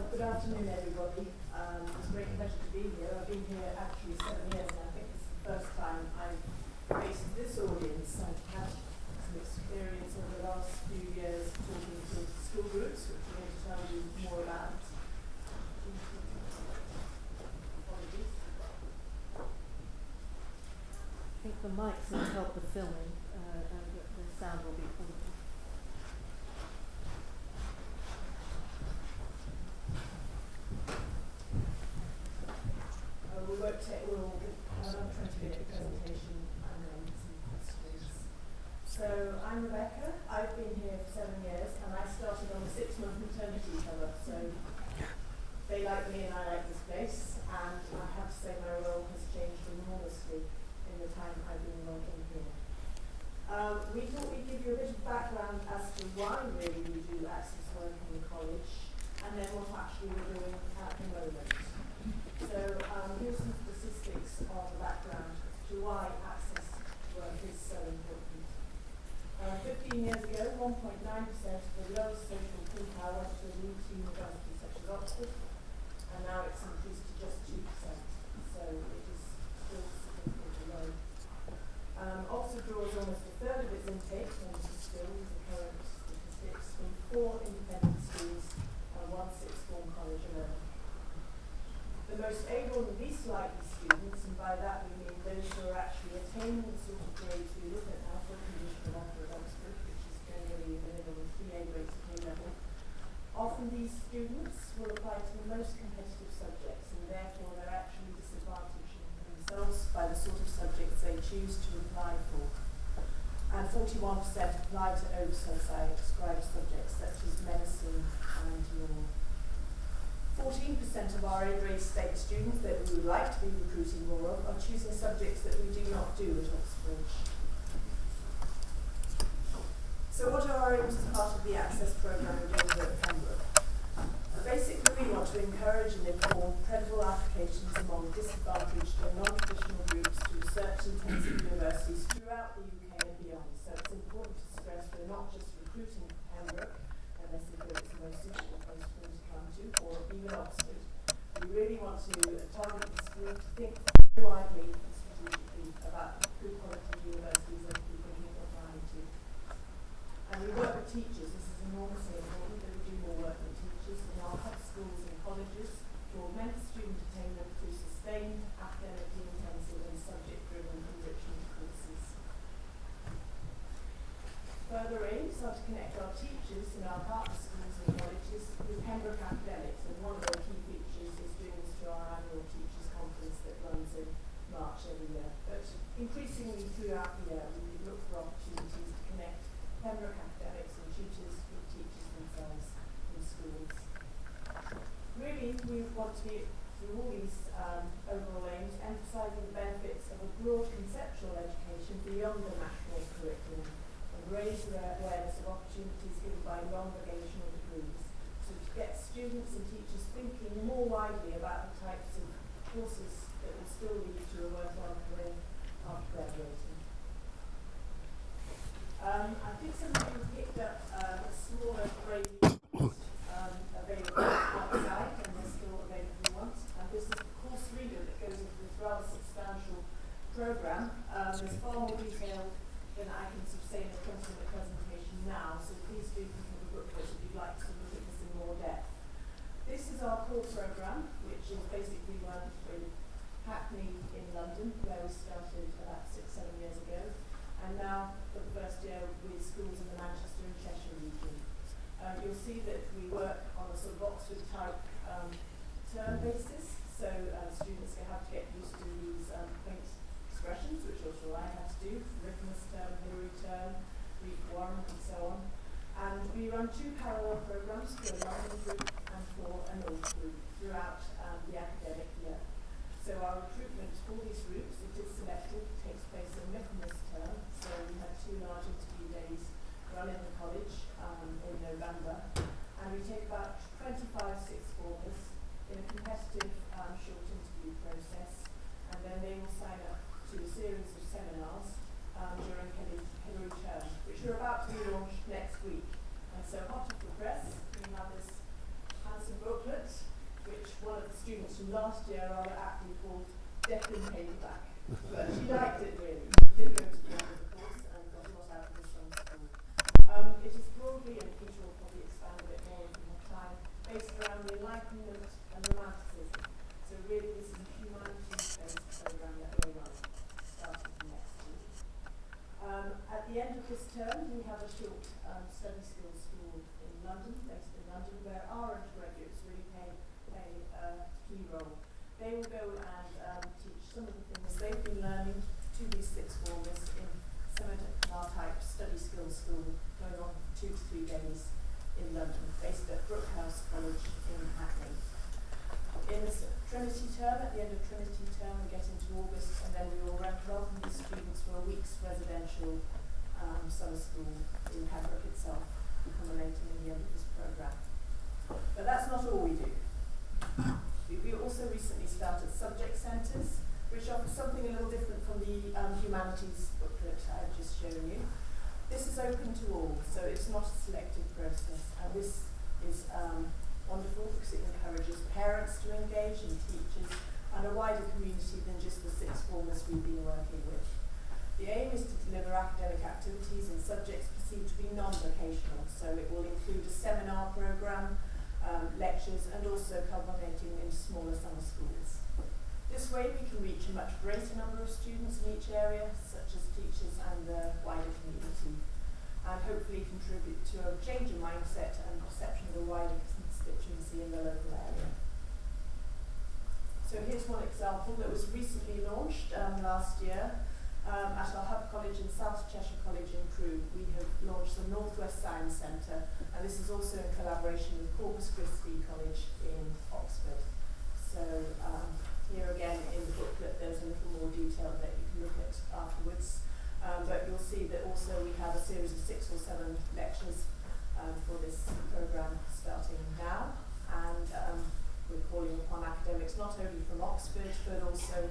Good afternoon, everybody. It's a great pleasure to be here. I've been here actually 7 years, and I think it's the first time I've faced this audience. I've had some experience over the last few years talking to school groups, which I'm going to tell you more about. Apologies. I think the mics will help the filming, and the sound will be audible. We'll have a 20-minute presentation and then some questions. So I'm Rebecca. I've been here for 7 years, and I started on a 6-month maternity cover. So they like me and I like this place, and I have to say my role has changed enormously in the time I've been working here. We thought we'd give you a bit of background as to why really we do access work in the college, and then what actually we're doing at the moment. So here's some statistics of the background to why access work is so important. 15 years ago, 1.9% of the lowest social quintile went to a elite university such as Oxford, and now it's increased to just 2%. So it is still significantly low. Oxford draws almost a third of its intake, and this is still the current statistics, from 4 independent schools and 1 sixth form college alone. The most able and least likely students, and by that we mean those who are actually attaining the sort of grades we look at now for a condition of offer at Oxford, which is generally a minimum of 3 A grades at A level. Often these students will apply to the most competitive subjects, and therefore they're actually disadvantaging themselves by the sort of subjects they choose to apply for. And 41% apply to oversubscribed subjects such as medicine and law. 14% of our A-grade state students that we would like to be recruiting more of are choosing subjects that we do not do at Oxford. So what are our aims as part of the Access programme we're doing at Pembroke? Basically, we want to encourage and inform credible applications among disadvantaged and non-traditional groups to research-intensive universities throughout the UK and beyond. So it's important to stress we're not just recruiting Pembroke, unless we feel it's the most suitable place for them to come to, or even Oxford. We really want to target this group to think very widely and strategically about good quality universities that we can keep applying to. And we work with teachers. This is enormously important that we do more work with teachers in our hub schools and colleges to augment student attainment through sustained, academically intensive and subject-driven enrichment courses. Further aims are to connect our teachers in our partner schools and colleges with Pembroke academics, and one of their key features is doing this through our annual Teachers' Conference that runs in March every year. But increasingly throughout the year, we look for opportunities to connect Pembroke academics and tutors with teachers themselves in schools. Really, we want to be, through all these overall aims, emphasising the benefits of a broad conceptual education beyond the national curriculum, and raise the awareness of opportunities given by non-vocational degrees, so to get students and teachers thinking more widely about the types of courses that will still lead to a worthwhile career after graduating. I think some of you picked up a smaller grade available outside, and they're still available if you want. And this is the course reader that goes into this rather substantial programme. There's far more detail than I can say in a 20-minute presentation now, so please do pick up a booklet if you'd like to look at this in more depth. This is our core programme, which is basically run through Hackney in London, where we started about 6-7 years ago, and now for the first year with schools in the Manchester and Cheshire region. You'll see that we work on a sort of Oxford type term basis, so students have to get used to these quaint expressions, which also I had to do, Rickmas term, Hilary term, week 1, and so on. And we run 2 parallel programmes for a London group and for a North group throughout the academic year. So our recruitment for these groups, it is selective, takes place in Michaelmas term, so we had 2 large interview days run in the college in November, and we take about 25 sixth formers in a competitive short interview process, and then they will sign up to a series of seminars during Hilary term, which are about to be launched next week. And so hot off the press, we have this us a booklet, which one of the students from last year rather aptly called Declan Paperback. But she liked it really. She did go to the end of the course and got a lot out of this summer school. It is broadly, and Peter will probably expand a bit more if we have time, based around the Enlightenment and Romanticism. So really this is a humanities-based programme that we're running, starting from next week. At the end of this term, we have a short study skills school in London, based in London, where our undergraduates really play a key role. They will go and teach some of the things they've been learning to these sixth formers in seminar-type study skills school, going on 2 to 3 days in London, based at Pembroke College in Hackney. In the Trinity term, at the end of Trinity term, we get into August, and then we will welcome these students for a week's residential summer school in Pembroke itself, culminating in the end of this programme. But that's not all we do. We also recently started subject centres, which offer something a little different from the humanities booklet I've just shown you. This is open to all, so it's not a selective process, and this is wonderful because it encourages parents to engage and teachers and a wider community than just the sixth formers we've been working with. The aim is to deliver academic activities in subjects perceived to be non-vocational, so it will include a seminar programme, lectures, and also culminating in smaller summer schools. This way we can reach a much greater number of students in each area, such as teachers and the wider community, and hopefully contribute to a change in mindset and perception of a wider constituency in the local area. So here's one example that was recently launched last year. At our Hub College in South Cheshire College in Crewe, we have launched the Northwest Science Centre, and this is also in collaboration with Corpus Christi College in Oxford. So here again in the booklet there's a little more detail that you can look at afterwards, but you'll see that also we have a series of 6 or 7 lectures for this programme starting now, and we're calling upon academics not only from Oxford but also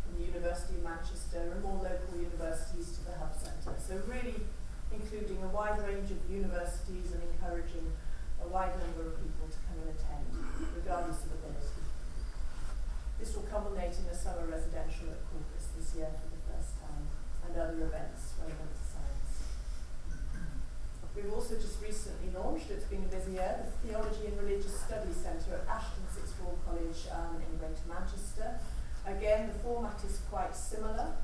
from the University of Manchester and more local universities to the Hub Centre. So really including a wide range of universities and encouraging a wide number of people to come and attend, regardless of ability. This will culminate in a summer residential at Corpus this year for the first time, and other events relevant to science. We've also just recently launched, it's been a busy year, the Theology and Religious Studies Centre at Ashton Sixth Form College in Greater Manchester. Again, the format is quite similar.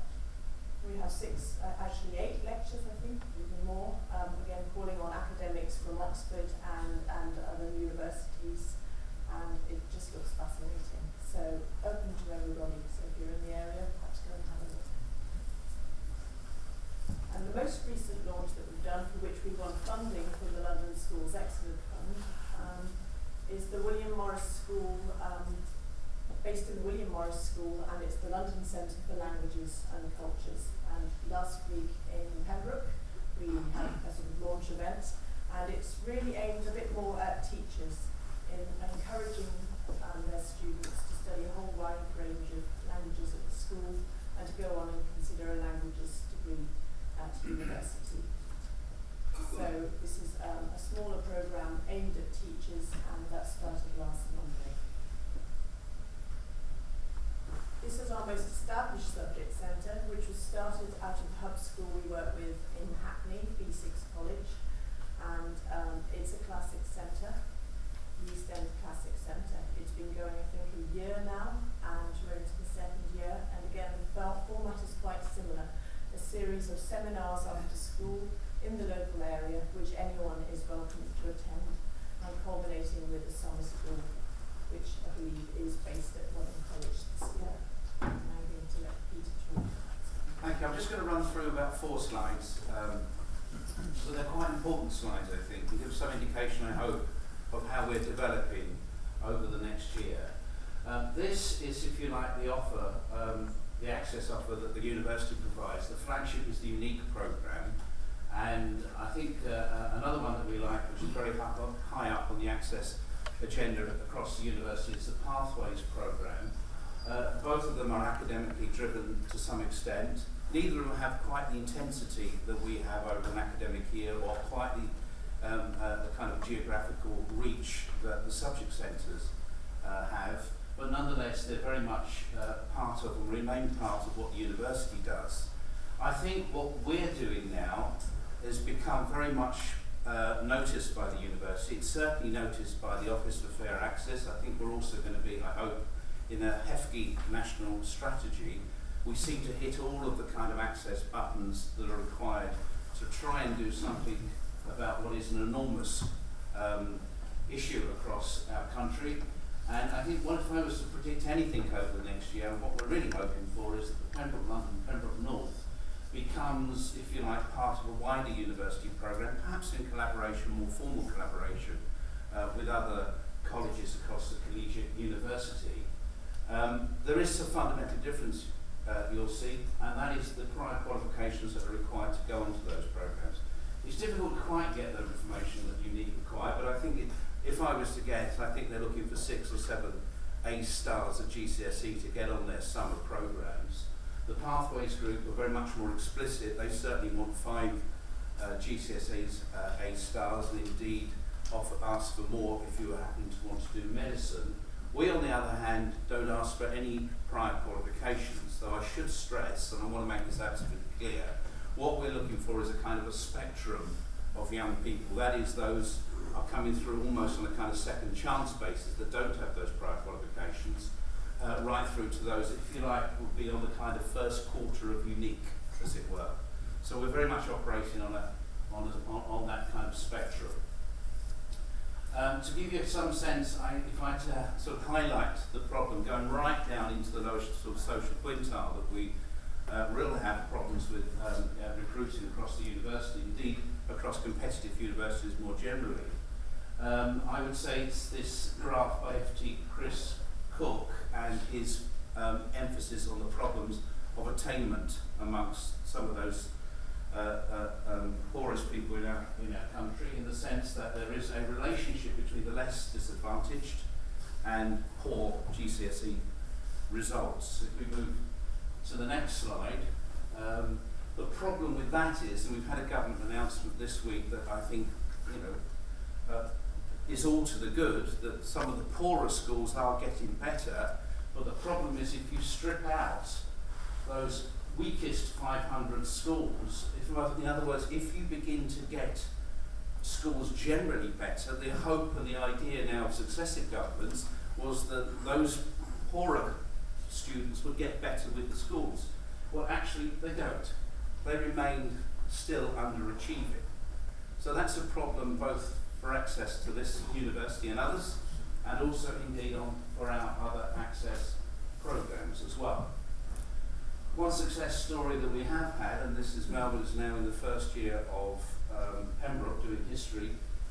We have 8 lectures, I think, even more. Again, calling on academics from Oxford and other universities, and it just looks fascinating. So, open to everybody. So, if you're in the area, perhaps go and have a look. And the most recent launch that we've done, for which we won funding from the London Schools Excellent Fund, is the William Morris School. Based in the William Morris School, and it's the London Centre for Languages and Cultures. And last week in Pembroke, we had a sort of launch event, and it's really aimed a bit more at teachers in encouraging their students to study a whole wide range of languages at the school and to go on and consider a languages degree at university. So this is a smaller programme aimed at teachers, and that started last Monday. This is our most established subject centre, which was started out of the Hub School we work with in Hackney, B6 College, and it's a classics centre, the East End Classics Centre. It's been going, I think, a year now, and we're into the 2nd year, and again the format is quite similar, a series of seminars after school in the local area, which anyone is welcome to attend, and culminating with a summer school, which I believe is based at London College this year. I'm going to let Peter talk. Thank you. I'm just going to run through about 4 slides. So they're quite important slides, I think, and give some indication, I hope, of how we're developing over the next year. This is, if you like, the offer, the access offer that the university provides. The flagship is the unique programme, and I think another one that we like, which is very high up on the access agenda across the university, is the Pathways programme. Both of them are academically driven to some extent. Neither of them have quite the intensity that we have over an academic year, or quite the the kind of geographical reach that the subject centres have, but nonetheless they're very much part of and remain part of what the university does. I think what we're doing now has become very much noticed by the university. It's certainly noticed by the Office for Fair Access. I think we're also going to be, I hope, in a hefty national strategy. We seem to hit all of the kind of access buttons that are required to try and do something about what is an enormous issue across our country. And I think if I was to predict anything over the next year, what we're really hoping for is that the Pembroke London, Pembroke North becomes, if you like, part of a wider university programme, perhaps in collaboration, more formal collaboration, with other colleges across the collegiate university. There is a fundamental difference, you'll see, and that is the prior qualifications that are required to go onto those programmes. It's difficult to quite get the information that you need required, but I think if I was to guess, I think they're looking for 6 or 7 A stars at GCSE to get on their summer programmes. The Pathways group are very much more explicit. They certainly want 5 GCSEs A stars, and indeed ask for more if you happen to want to do medicine. We, on the other hand, don't ask for any prior qualifications, though I should stress, and I want to make this absolutely clear, what we're looking for is a kind of a spectrum of young people. That is, those are coming through almost on a kind of second chance basis that don't have those prior qualifications, right through to those, if you like, would be on the kind of first quarter of unique, as it were. So we're very much operating on that kind of spectrum. To give you some sense, if I had to sort of highlight the problem, going right down into the lowest sort of social quintile, that we really have problems with recruiting across the university, indeed across competitive universities more generally. I would say it's this graph by FT Chris Cook and his emphasis on the problems of attainment amongst some of those poorest people in our country, in the sense that there is a relationship between the less disadvantaged and poor GCSE results. If we move to the next slide, the problem with that is, and we've had a government announcement this week that I think is all to the good, that some of the poorer schools are getting better, but the problem is if you strip out those weakest 500 schools, in other words, if you begin to get schools generally better, the hope and the idea now of successive governments was that those poorer students would get better with the schools. Well, actually, they don't. They remain still underachieving. So that's a problem both for access to this university and others, and also indeed for our other access programs as well. One success story that we have had, and this is Melbourne is now in the first year of Pembroke doing history,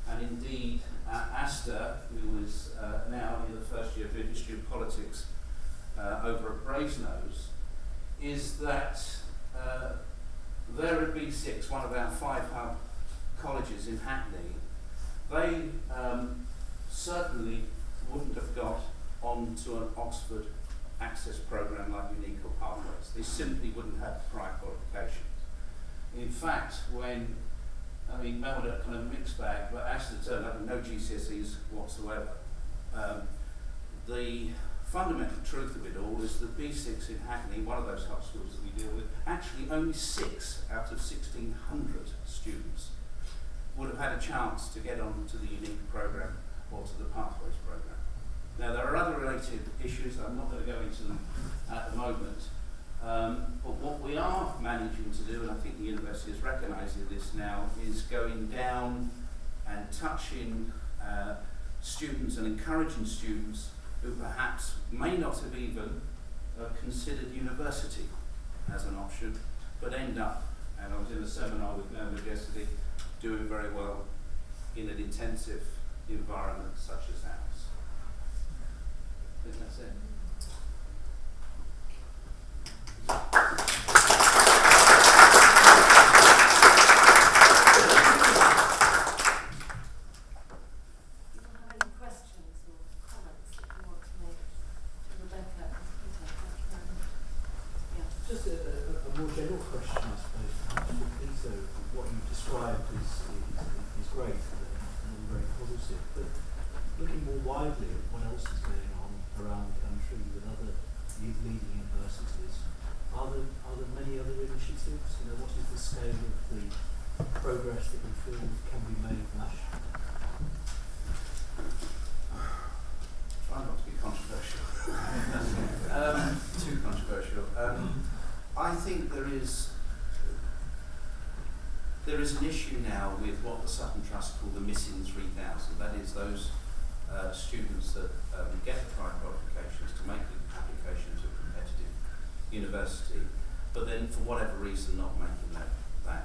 and indeed Asta, who is now in the first year of doing history and politics over at Brasenose, is that there at B6, one of our 5 hub colleges in Hackney, they certainly wouldn't have got onto an Oxford access programme like Unique or Pathways. They simply wouldn't have prior qualifications. In fact, Melbourne had kind of a mixed bag, but Asta turned up with no GCSEs whatsoever. The fundamental truth of it all is that B6 in Hackney, one of those hub schools that we deal with, actually only 6 out of 1,600 students would have had a chance to get on to the Unique programme or to the Pathways programme. Now, there are other related issues, I'm not going to go into them at the moment, but what we are managing to do, and I think the university is recognising this now, is going down and touching students and encouraging students who perhaps may not have even considered university as an option, but end up, and I was in a seminar with members yesterday, doing very well in an intensive environment such as ours. I think that's it. Just a more general question, I suppose. Perhaps for Peter, what you described is great. positive, but looking more widely at what else is going on around the country with other leading universities, are there many other initiatives? You know, what is the scale of the progress that you feel can be made nationally? Try not to be controversial. Too controversial. I think there is an issue now with what the Sutton Trust call the missing 3,000. That is those students that get the prior qualifications to make the application to a competitive university, but then for whatever reason not making that kind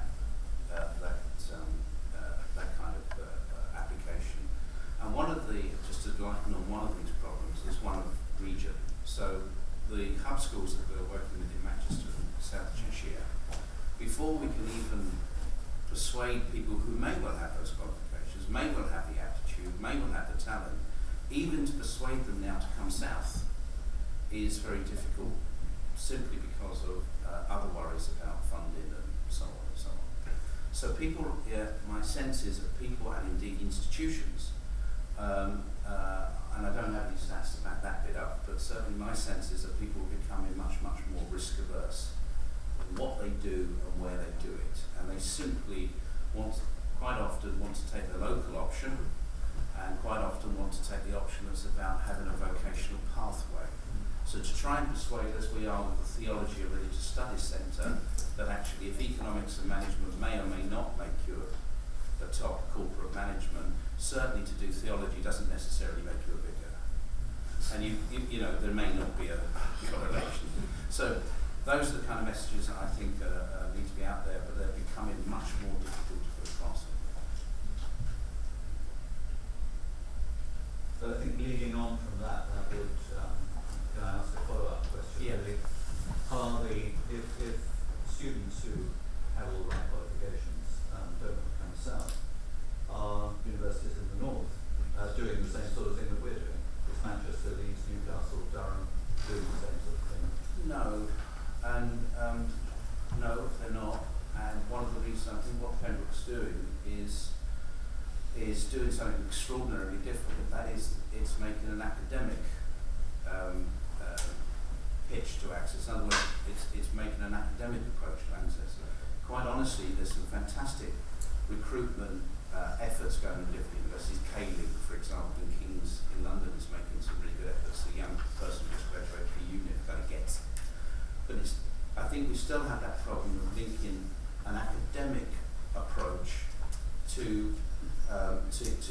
of application. And just to lighten on one of these problems, is one of region. So the hub schools that we're working with in Manchester and South Cheshire, before we can even persuade people who may well have those qualifications, may well have the aptitude, may well have the talent, even to persuade them now to come south is very difficult, simply because of other worries about funding and so on and so on. So people, my sense is that people and indeed institutions, and I don't have any stats to back that bit up, but certainly my sense is that people are becoming much, much more risk averse in what they do and where they do it. And they simply quite often want to take the local option, and quite often want to take the option that's about having a vocational pathway. So to try and persuade, as we are with the Theology of Religious Studies Centre, that actually if economics and management may or may not make you a top corporate management, certainly to do theology doesn't necessarily make you a vicar. And you know, there may not be a correlation. So those are the kind of messages that I think need to be out there, but they're becoming much more difficult to put across. So I think leading on from that would, can I ask a follow-up question? Yeah. Really? If students who have all the right qualifications don't come south, are universities in the north doing the same sort of thing that we're doing? Is Manchester, Leeds, Newcastle, Durham doing the same sort of thing? No, and no, they're not. And one of the reasons I think what Pembroke's doing is doing something extraordinarily different. And that is, it's making an academic pitch to access. In other words, it's making an academic approach to access. Quite honestly, there's some fantastic recruitment efforts going on at different universities. K-Link, for example, in King's in London is making some really good efforts. The young person who just graduated from uni are going to get. But I think we still have that problem of linking an academic approach to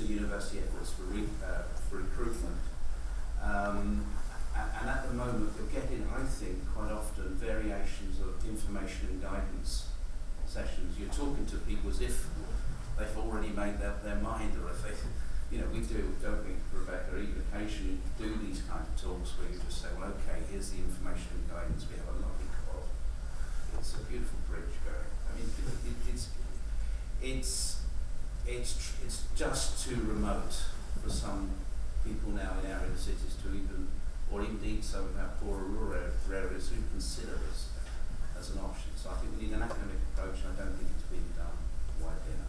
university efforts for recruitment. And at the moment, we're getting, I think, quite often variations of information and guidance sessions. You're talking to people as if they've already made their mind, or if they, you know, we do, don't we, Rebecca, even occasionally do these kind of talks where you just say, well, okay, here's the information and guidance. We have a lovely quad. It's a beautiful bridge going. I mean, it's just too remote for some people now in our inner cities to even, or indeed some of our poorer rural areas who consider this as an option. So I think we need an academic approach, and I don't think it's being done widely enough.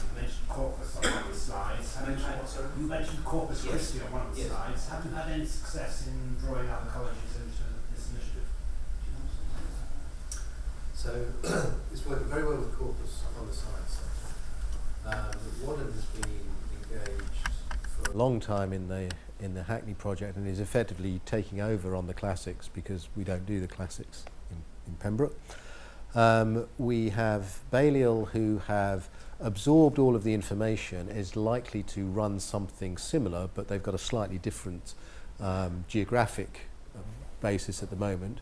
You mentioned Corpus on one of the slides. You mentioned Corpus Christi on one of the slides. Have you had any success in drawing other colleges into this initiative? So it's working very well with Corpus on the science centre. Wadham has been engaged for a long time in the Hackney project, and is effectively taking over on the classics because we don't do the classics in Pembroke. We have Balliol, who have absorbed all of the information, is likely to run something similar, but they've got a slightly different geographic basis at the moment.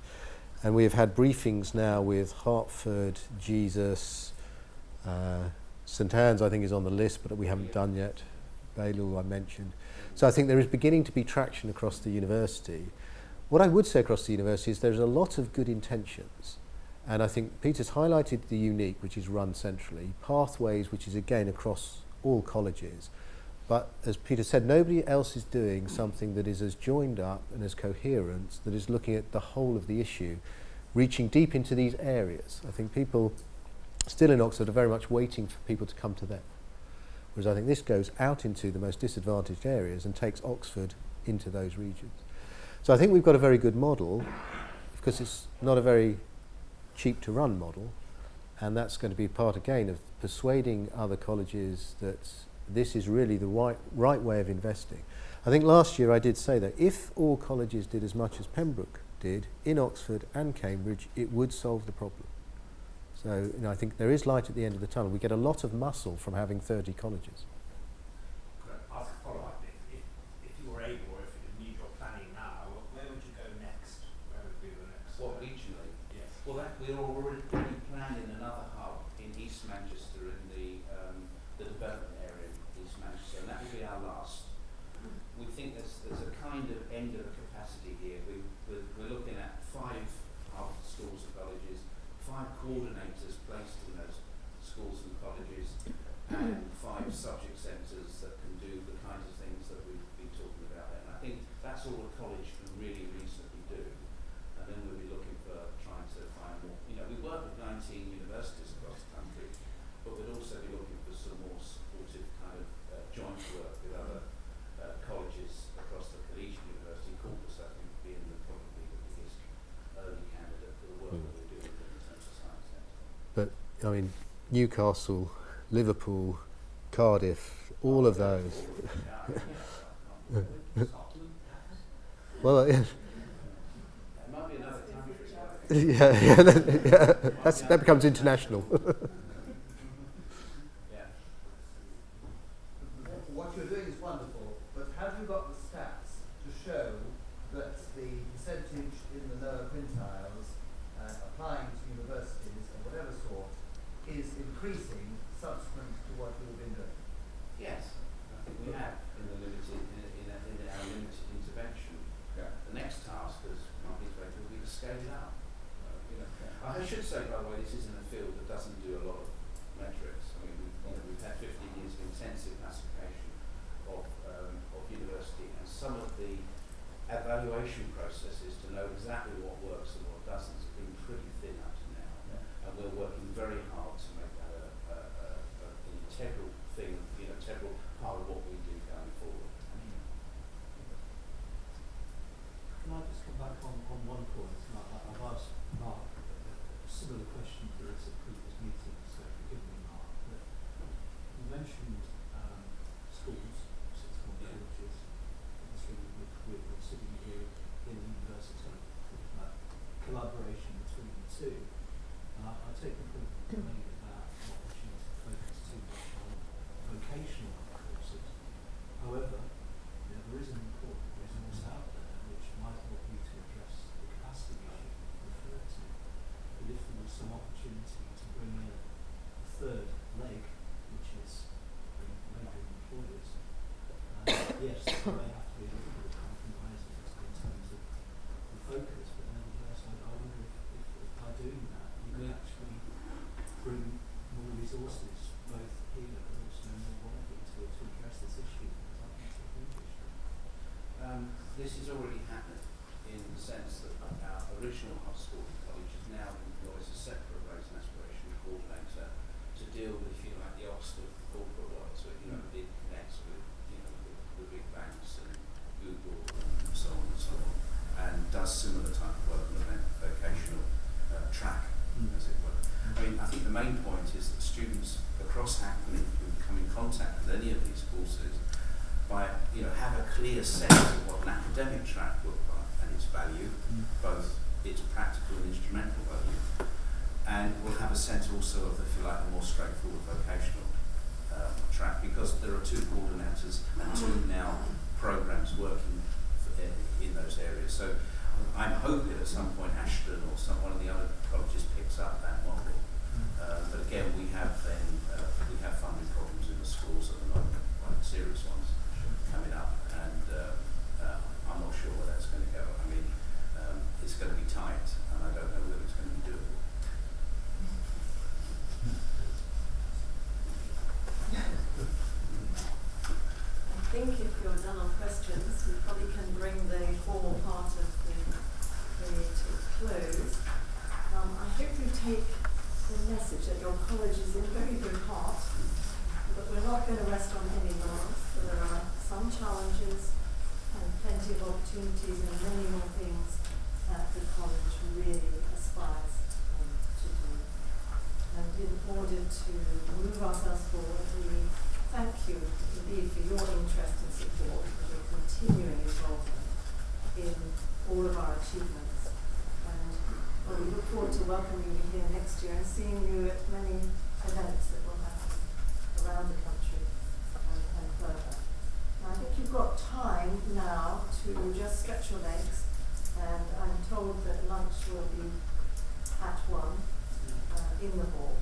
And we have had briefings now with Hertford, Jesus, St Anne's I think is on the list, but we haven't done yet. Balliol I mentioned. So I think there is beginning to be traction across the university. What I would say across the university is there's a lot of good intentions. And I think Peter's highlighted the unique, which is run centrally, pathways, which is again across all colleges. But as Peter said, nobody else is doing something that is as joined up and as coherent, that is looking at the whole of the issue. reaching deep into these areas. I think people still in Oxford are very much waiting for people to come to them. Whereas I think this goes out into the most disadvantaged areas and takes Oxford into those regions. So I think we've got a very good model, because it's not a very cheap to run model, and that's going to be part again of persuading other colleges that this is really the right way of investing. I think last year I did say that if all colleges did as much as Pembroke did in Oxford and Cambridge, it would solve the problem. So I think there is light at the end of the tunnel. We get a lot of muscle from having 30 colleges. Could I ask a follow-up? If you were able, or if you need your planning now, where would you go next? Where would be the next? What, regionally? Yes. Well, we're already planning another hub in East Manchester, in the development area in East Manchester, and that will be our last. We think there's a kind of end of capacity here. We're looking at 5 hub schools and colleges, 5 coordinators placed in those schools and colleges, and 5 subject centres that can do the kinds of things that we've been talking about there. And I think that's all a college can really reasonably do. And then we'll be looking for trying to find more. We work with 19 universities across the country, but we'll also be looking for some more supportive kind of joint work with other colleges across the collegiate university. Corpus, I think, being probably the biggest early candidate for the work that we're doing in the Central Science Centre. But I mean, Newcastle, Liverpool, Cardiff, all of those. Well, It might be another country. that becomes international. What you're doing is wonderful, but have you got the stats to show that the percentage in the lower quintiles applying to universities of whatever sort is increasing subsequent to what you've been doing? Yes, I think we have in our limited intervention. Yeah. The next task, as Mark explained, will be to scale it up. I should say, by the way, this isn't a field that doesn't do a lot of metrics. I mean, we've had 15 years of intensive classification of university, and some of the evaluation processes to know exactly what works and what doesn't have been pretty thin up to now. Yeah. And we're working very hard to make that an integral thing, integral part of what we do going forward. Can I just come back on one point? I've asked Mark a similar question to this at previous meetings, so forgive me, Mark. But you mentioned schools, sixth form colleges. Obviously, we're sitting here in a university, collaboration between the two. I take the point you made about not wishing to focus too much on vocational courses. However, there is an important resource out there which might help you to address the capacity issue you referred to. But if there was some opportunity to bring in a third leg, which is labouring employers, yes, there may have to be a little bit of compromise in terms of the focus, but nevertheless, I wonder if by doing that, you could actually bring more resources, both here but also more widely, to address this issue, because I think it's a huge issue. This is already happening in the sense that our original hospital college now employs a separate race and aspiration coordinator to deal with, if you like, the Oxford corporate world. So, it connects with, the big banks and Google and so on and so on, and does similar type of work on the vocational track, as it were. I mean, I think the main point is that students across Hackney who come in contact with any of these courses have a clear sense of what an academic track looks like and its value, both its practical and instrumental value, and will have a sense also of, if you like, a more straightforward vocational track, because there are 2 coordinators and 2 now programs working in those areas. So I'm hoping at some point Ashton or one of the other colleges picks up that model. But again, we have funding problems in the schools at the moment, quite serious ones coming up, and I'm not sure where that's going to go. I mean, it's going to be tight, and I don't know whether it's going to be doable. I think if you're done on questions, we probably can bring the formal part of the to close. all of our achievements. And well, we look forward to welcoming you here next year and seeing you at many events that will happen around the country and further. Now, I think you've got time now to just stretch your legs, and I'm told that lunch will be at 1 in the hall.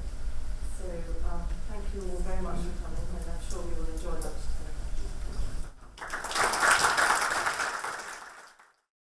So thank you all very much for coming, and I'm sure we will enjoy lunch